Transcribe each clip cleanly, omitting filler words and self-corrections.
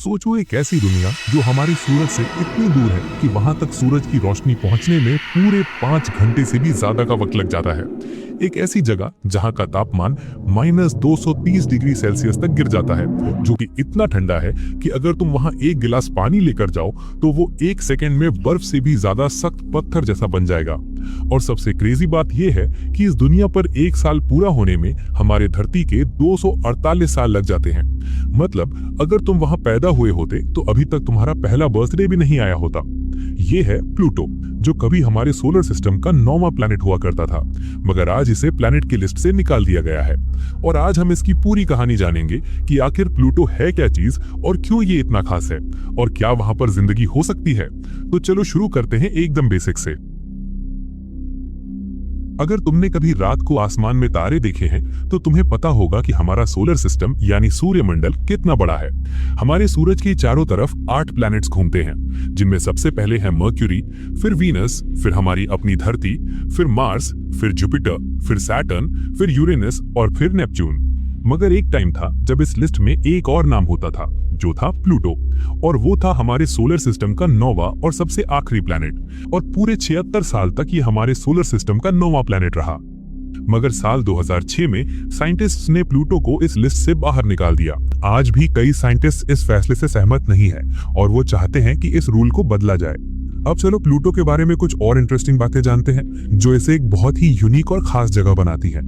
सोचो एक ऐसी दुनिया जो हमारे सूरज से इतनी दूर है कि वहां तक सूरज की रोशनी पहुंचने में पूरे 5 घंटे से भी ज्यादा का वक्त लग जाता है। एक ऐसी जगह जहां का तापमान -230 डिग्री सेल्सियस तक गिर जाता है, जो कि इतना ठंडा है कि अगर तुम वहां एक गिलास पानी लेकर जाओ तो वो 1 सेकेंड में बर्फ से भी ज्यादा सख्त पत्थर जैसा बन जाएगा। और सबसे क्रेजी बात यह है कि इस दुनिया पर 1 साल पूरा होने में हमारे धरती के 248 साल लग जाते हैं। मतलब अगर तुम वहां पैदा हुए होते तो अभी तक तुम्हारा पहला बर्थडे भी नहीं आया होता। ये है प्लूटो, जो कभी हमारे सोलर सिस्टम का 9वां प्लैनेट हुआ करता था, मगर आज इसे प्लैनेट की लिस्ट से निकाल दिया गया है। और आज हम इसकी पूरी कहानी जानेंगे कि आखिर प्लूटो है क्या चीज और क्यों ये इतना खास है, और क्या वहां पर जिंदगी हो सकती है। तो चलो शुरू करते हैं एकदम बेसिक से। अगर तुमने कभी रात को आसमान में तारे देखे हैं तो तुम्हें पता होगा कि हमारा सोलर सिस्टम यानी सूर्यमंडल कितना बड़ा है। हमारे सूरज के चारों तरफ 8 प्लैनेट्स घूमते हैं, जिनमें सबसे पहले है मर्क्यूरी, फिर वीनस, फिर हमारी अपनी धरती, फिर मार्स, फिर जुपिटर, फिर सैटर्न, फिर यूरेनस और फिर नेपच्यून। मगर एक टाइम था जब इस लिस्ट में एक और नाम होता था, जो था प्लूटो, और वो था हमारे सोलर सिस्टम का 9वां और सबसे आखिरी प्लैनेट। और पूरे 76 साल तक ये हमारे सोलर सिस्टम का 9वां प्लैनेट रहा। मगर साल 2006 में साइंटिस्ट्स ने प्लूटो को इस लिस्ट से बाहर निकाल दिया। आज भी कई साइंटिस्ट इस फैसले से सहमत नहीं है और वो चाहते हैं कि इस रूल को बदला जाए। अब चलो प्लूटो के बारे में कुछ और इंटरेस्टिंग बातें जानते हैं, जो इसे एक बहुत ही यूनिक और खास जगह बनाती है।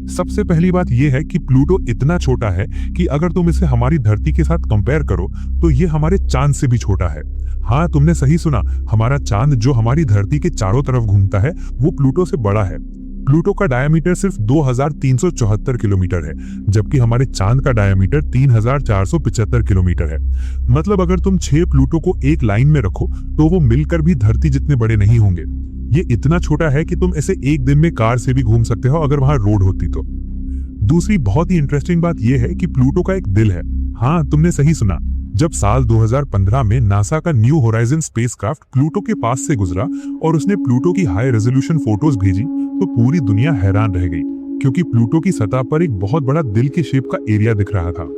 सबसे पहली बात यह है कि प्लूटो इतना छोटा है कि अगर तुम इसे हमारी धरती के साथ कंपेयर करो तो ये हमारे चांद से भी छोटा है। हाँ, तुमने सही सुना, हमारा चांद जो हमारी धरती के चारों तरफ घूमता है वो प्लूटो से बड़ा है। प्लूटो का डायमीटर सिर्फ 2374 किलोमीटर है, जबकि हमारे चांद का डायमीटर 3475 किलोमीटर है। मतलब अगर तुम 6 प्लूटो को एक लाइन में रखो तो वो मिलकर भी धरती जितने बड़े नहीं होंगे। ये इतना छोटा है कि तुम इसे एक दिन में कार से भी घूम सकते हो अगर वहां रोड होती तो। दूसरी बहुत ही इंटरेस्टिंग बात यह है कि प्लूटो का एक दिल है। हाँ, तुमने सही सुना। जब साल 2015 में नासा का न्यू होराइजन स्पेसक्राफ्ट प्लूटो के पास से गुजरा और उसने प्लूटो की हाई रेजोल्यूशन फोटोज भेजी तो पूरी दुनिया हैरान रह गई, क्योंकि प्लूटो की सतह पर एक बहुत बड़ा दिल के शेप का एरिया दिख रहा था।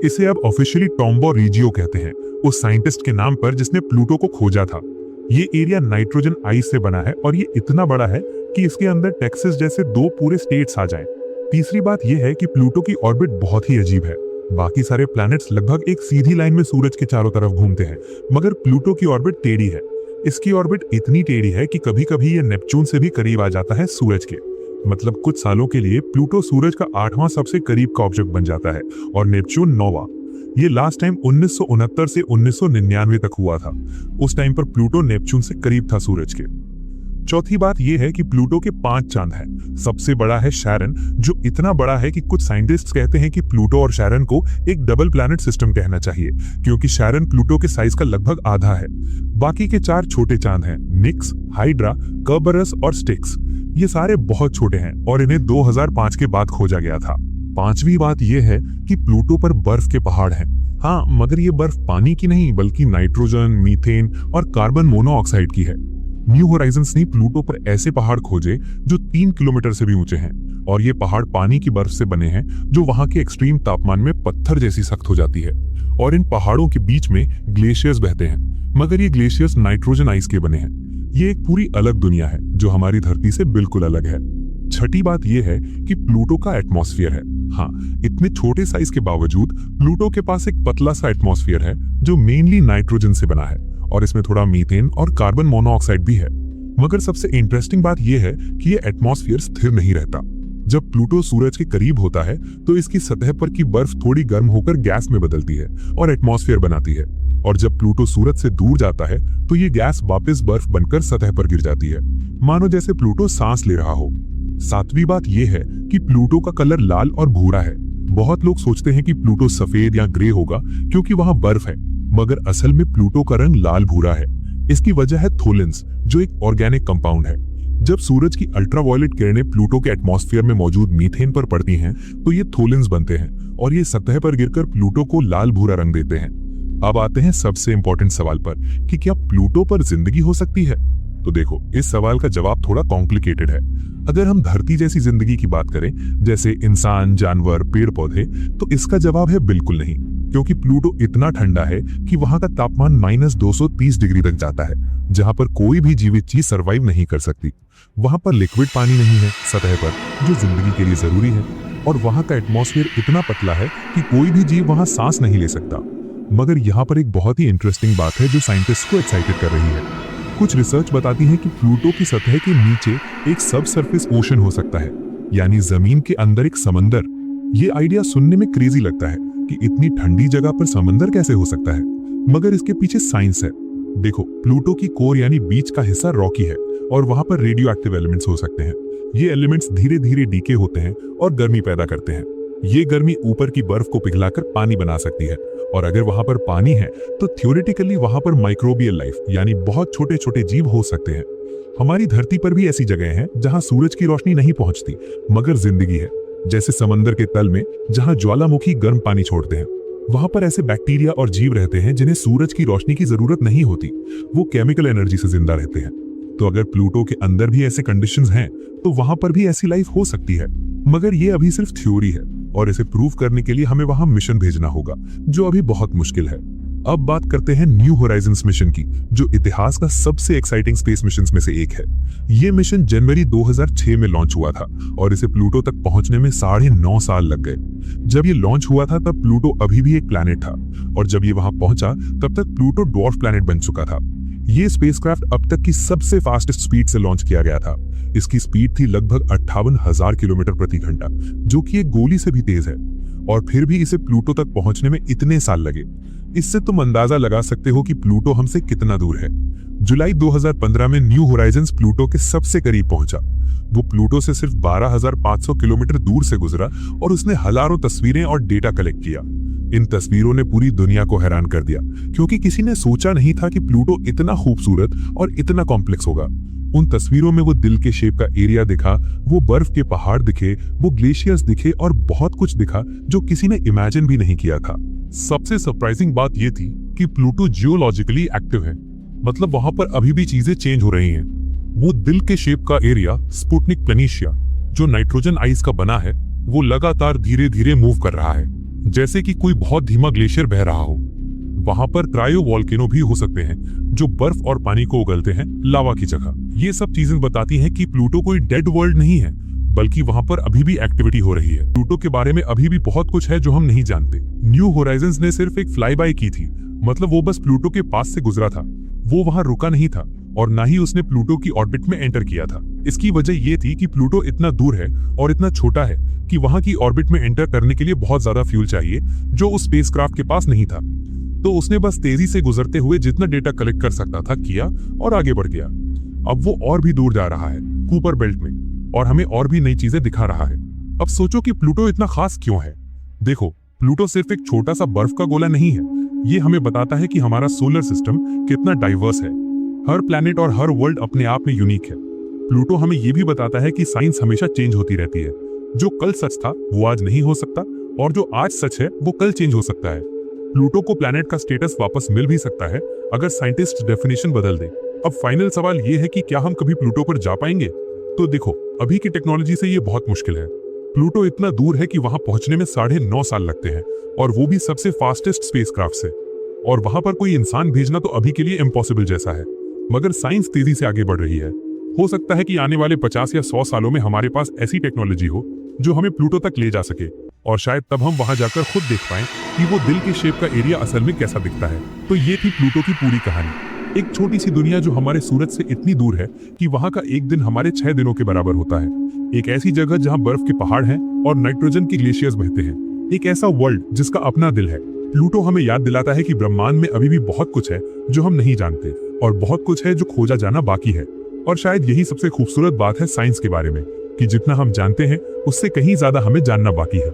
इसे अब ऑफिशियली टॉम्बो रिजियो कहते हैं, उस साइंटिस्ट के नाम पर जिसने प्लूटो को खोजा था। ये एरिया नाइट्रोजन आइस से बना है और ये इतना बड़ा है कि इसके अंदर टेक्सास जैसे 2 पूरे स्टेट्स आ जाएं। तीसरी बात यह है कि प्लूटो की ऑर्बिट बहुत ही अजीब है। बाकी सारे प्लैनेट्स लगभग एक सीधी लाइन में सूरज के चारों तरफ घूमते हैं, मगर प्लूटो की ऑर्बिट टेढ़ी है। इसकी ऑर्बिट इतनी टेढ़ी है कि कभी-कभी ये नेपच्यून से भी करीब आ जाता है सूरज के। मतलब कुछ सालों के लिए प्लूटो सूरज का 8वां सबसे करीब का ऑब्जेक्ट बन जाता है और नेपच्यून 9वां। ये लास्ट टाइम 1969 से 1999 तक हुआ था। उस टाइम पर प्लूटो नेपच्यून से करीब था सूरज के। चौथी बात यह है कि प्लूटो के 5 चांद हैं। सबसे बड़ा है शैरन, जो इतना बड़ा है कि कुछ साइंटिस्ट्स कहते हैं कि प्लूटो और शैरन को एक डबल प्लैनेट सिस्टम कहना चाहिए, क्योंकि शैरन प्लूटो के साइज का लगभग आधा है। बाकी के 4 छोटे चांद हैं, निक्स, हाइड्रा, कर्बरस और स्टिक्स। ये सारे बहुत छोटे हैं और इन्हें 2005 के बाद खोजा गया था। 5वीं बात यह है कि प्लूटो पर बर्फ के पहाड़ हैं। हाँ, मगर ये बर्फ पानी की नहीं बल्कि नाइट्रोजन, मीथेन और कार्बन मोनोऑक्साइड की है। न्यू होराइजन्स ने प्लूटो पर ऐसे पहाड़ खोजे जो 3 किलोमीटर से भी ऊंचे हैं, और ये पहाड़ पानी की बर्फ से बने हैं जो वहां के एक्सट्रीम तापमान में पत्थर जैसी सख्त हो जाती है। और इन पहाड़ों के बीच में ग्लेशियर्स बहते हैं, मगर ये ग्लेशियर्स नाइट्रोजन आइस के बने हैं। ये एक पूरी अलग दुनिया है जो हमारी धरती से बिल्कुल अलग है। छठी बात यह है कि प्लूटो का एटमॉस्फेयर है। हाँ, इतने छोटे साइज के बावजूद प्लूटो के पास एक पतला सा एटमॉस्फेयर है जो मेनली नाइट्रोजन से बना है, और इसमें थोड़ा मीथेन और कार्बन मोनोऑक्साइड भी है। मगर सबसे इंटरेस्टिंग बात यह है कि ये एटमॉस्फेयर स्थिर नहीं रहता। जब प्लूटो सूरज के करीब होता है तो इसकी सतह पर की बर्फ थोड़ी गर्म होकर गैस में बदलती है और एटमॉस्फेयर बनाती है, और जब प्लूटो सूरज से दूर जाता है तो ये गैस वापस बर्फ बनकर सतह पर गिर जाती है, मानो जैसे प्लूटो सांस ले रहा हो। 7वीं बात यह है कि प्लूटो का कलर लाल और भूरा है। बहुत लोग सोचते हैं कि प्लूटो सफेद या ग्रे होगा क्योंकि वहां बर्फ है, मगर असल में प्लूटो का रंग लाल भूरा है। इसकी वजह है थोलिन्स, जो एक ऑर्गेनिक कंपाउंड है। जब सूरज की अल्ट्रावायलेट किरणें प्लूटो के एटमॉस्फेयर में मौजूद मीथेन पर पड़ती हैं तो ये थोलिन्स बनते हैं और ये सतह पर गिरकर प्लूटो को लाल भूरा रंग देते हैं। अब आते हैं सबसे इंपॉर्टेंट सवाल पर कि क्या प्लूटो पर जिंदगी हो सकती है। तो देखो, इस सवाल का जवाब थोड़ा कॉम्प्लिकेटेड है। अगर हम धरती जैसी जिंदगी की बात करें, जैसे इंसान, जानवर, पेड़ पौधे, तो इसका जवाब है बिल्कुल नहीं। क्योंकि प्लूटो इतना ठंडा है कि वहां का तापमान -230 डिग्री तक जाता है, जहां पर कोई भी जीवित चीज सरवाइव नहीं कर सकती। वहां पर लिक्विड पानी नहीं है सतह पर, जो जिंदगी के लिए जरूरी है, और वहां का एटमॉस्फेयर इतना पतला है कि कोई भी जीव वहां सांस नहीं ले सकता। मगर यहाँ पर एक बहुत ही इंटरेस्टिंग बात है जो साइंटिस्ट को एक्साइटेड कर रही है। कुछ रिसर्च बताती है कि प्लूटो की सतह के नीचे एक सब सरफेस ओशन हो सकता है, यानी जमीन के अंदर एक समंदर। ये आइडिया सुनने में क्रेजी लगता है कि इतनी ठंडी जगह पर समंदर कैसे हो सकता है, मगर इसके पीछे साइंस है। देखो, प्लूटो की कोर यानी बीच का हिस्सा रॉकी है और वहां पर रेडियो एक्टिव एलिमेंट्स हो सकते हैं। ये एलिमेंट्स धीरे धीरे डीके होते हैं और गर्मी पैदा करते हैं। ये गर्मी ऊपर की बर्फ को पिघलाकर पानी बना सकती है, और अगर वहां पर पानी है तो थ्योरेटिकली वहां पर माइक्रोबियल लाइफ यानी बहुत छोटे छोटे जीव हो सकते हैं। हमारी धरती पर भी ऐसी जगह हैं जहां सूरज की रोशनी नहीं पहुंचती मगर जिंदगी है, जैसे समंदर के तल में जहां ज्वालामुखी गर्म पानी छोड़ते हैं। वहां पर ऐसे बैक्टीरिया और जीव रहते हैं जिन्हें सूरज की रोशनी की जरूरत नहीं होती, वो केमिकल एनर्जी से जिंदा रहते हैं। तो अगर प्लूटो के अंदर भी ऐसे कंडीशंस हैं तो वहां पर भी ऐसी लाइफ हो सकती है, मगर ये अभी सिर्फ थ्योरी है और इसे प्रूव करने के लिए हमें वहां मिशन भेजना होगा, जो अभी बहुत मुश्किल है। अब बात करते हैं न्यू होराइजन्स मिशन की, जो इतिहास का सबसे एक्साइटिंग स्पेस मिशंस में से एक है। ये मिशन जनवरी 2006 में लॉन्च हुआ था और इसे प्लूटो तक पहुंचने में 9.5 साल लग गए। जब ये लॉन्च हुआ था तब प्लूटो अभी भी एक प्लैनेट था, और जब ये वहां पहुंचा तब तक प्लूटो ड्वार्फ प्लैनेट बन चुका था। ये स्पेसक्राफ्ट अब तक की सबसे फास्टेस्ट स्पीड से लॉन्च किया गया था। इसकी स्पीड थी लगभग 58,000 किलोमीटर प्रति घंटा, जो कि एक गोली से भी तेज है, और फिर भी इसे प्लूटो तक पहुंचने में इतने साल लगे। इससे तुम अंदाजा लगा सकते हो कि प्लूटो हमसे कितना दूर है। जुलाई 2015 में न्यू होराइजन्स प्लूटो के सबसे करीब पहुंचा। वो प्लूटो से सिर्फ 12,500 किलोमीटर दूर से गुजरा और उसने हजारों तस्वीरें और डेटा कलेक्ट किया। इन तस्वीरों ने पूरी दुनिया को हैरान कर दिया, क्योंकि किसी ने सोचा नहीं था कि प्लूटो इतना खूबसूरत और इतना कॉम्प्लेक्स होगा। उन तस्वीरों में वो दिल के शेप का एरिया दिखा, वो बर्फ के पहाड़ दिखे, वो ग्लेशियर्स दिखे और बहुत कुछ दिखा जो किसी ने इमेजिन भी नहीं किया था। सबसे सरप्राइजिंग बात ये थी कि प्लूटो जियोलॉजिकली एक्टिव है, मतलब वहां पर अभी भी चीजें चेंज हो रही हैं। वो दिल के शेप का एरिया स्पुतनिक प्लेनिशिया, जो नाइट्रोजन आइस का बना है, वो लगातार धीरे धीरे मूव कर रहा है, जैसे कि कोई बहुत धीमा ग्लेशियर बह रहा हो। वहां पर क्रायो वॉल्केनो भी हो सकते हैं, जो बर्फ और पानी को उगलते हैं लावा की जगह। ये सब चीजें बताती हैं कि प्लूटो कोई डेड वर्ल्ड नहीं है, बल्कि वहां पर अभी भी एक्टिविटी हो रही है। प्लूटो के बारे में अभी भी बहुत कुछ है जो हम नहीं जानते। न्यू होराइजन्स ने सिर्फ एक फ्लाई बाय की थी, मतलब वो बस प्लूटो के पास से गुजरा था। वो वहां रुका नहीं था और ना ही उसने प्लूटो की ऑर्बिट में एंटर किया था। इसकी वजह ये थी कि प्लूटो इतना दूर है और इतना छोटा है कि वहां की ऑर्बिट में एंटर करने के लिए बहुत ज्यादा फ्यूल चाहिए, जो उस स्पेसक्राफ्ट के पास नहीं था। तो उसने बस तेजी से गुजरते हुए जितना डेटा कलेक्ट कर सकता था किया और आगे बढ़ गया। अब वो और भी दूर जा रहा है, कूपर बेल्ट में, और हमें और भी नई चीजें दिखा रहा है। अब सोचो कि प्लूटो इतना खास क्यों है। देखो, प्लूटो सिर्फ एक छोटा सा बर्फ का गोला नहीं है, ये हमें बताता है कि हमारा सोलर सिस्टम कितना डाइवर्स है। हर प्लैनेट और हर वर्ल्ड अपने आप में यूनिक है। प्लूटो हमें यह भी बताता है कि साइंस हमेशा चेंज होती रहती है। जो कल सच था वो आज नहीं हो सकता, और जो आज सच है वो कल चेंज हो सकता है। प्लूटो को प्लैनेट का स्टेटस वापस मिल भी सकता है अगर साइंटिस्ट डेफिनेशन बदल दे। अब फाइनल सवाल ये है कि क्या हम कभी प्लूटो पर जा पाएंगे? तो देखो, अभी की टेक्नोलॉजी से ये बहुत मुश्किल है। प्लूटो इतना दूर है कि वहां पहुंचने में 9.5 साल लगते हैं, और वो भी सबसे फास्टेस्ट स्पेसक्राफ्ट से। और वहां पर कोई इंसान भेजना तो अभी के लिए इम्पॉसिबल जैसा है। मगर साइंस तेजी से आगे बढ़ रही है। हो सकता है कि आने वाले 50 या 100 सालों में हमारे पास ऐसी टेक्नोलॉजी हो जो हमें प्लूटो तक ले जा सके, और शायद तब हम वहां जाकर खुद देख पाएं कि वो दिल के शेप का एरिया असल में कैसा दिखता है। तो ये थी प्लूटो की पूरी कहानी। एक छोटी सी दुनिया जो हमारे सूरज से इतनी दूर है कि वहां का एक दिन हमारे 6 दिनों के बराबर होता है। एक ऐसी जगह जहां बर्फ के पहाड़ हैं और नाइट्रोजन के ग्लेशियर्स बहते हैं। एक ऐसा वर्ल्ड जिसका अपना दिल है। प्लूटो हमें याद दिलाता है कि ब्रह्मांड में अभी भी बहुत कुछ है जो हम नहीं जानते, और बहुत कुछ है जो खोजा जाना बाकी है। और शायद यही सबसे खूबसूरत बात है साइंस के बारे में, कि जितना हम जानते हैं उससे कहीं ज्यादा हमें जानना बाकी है।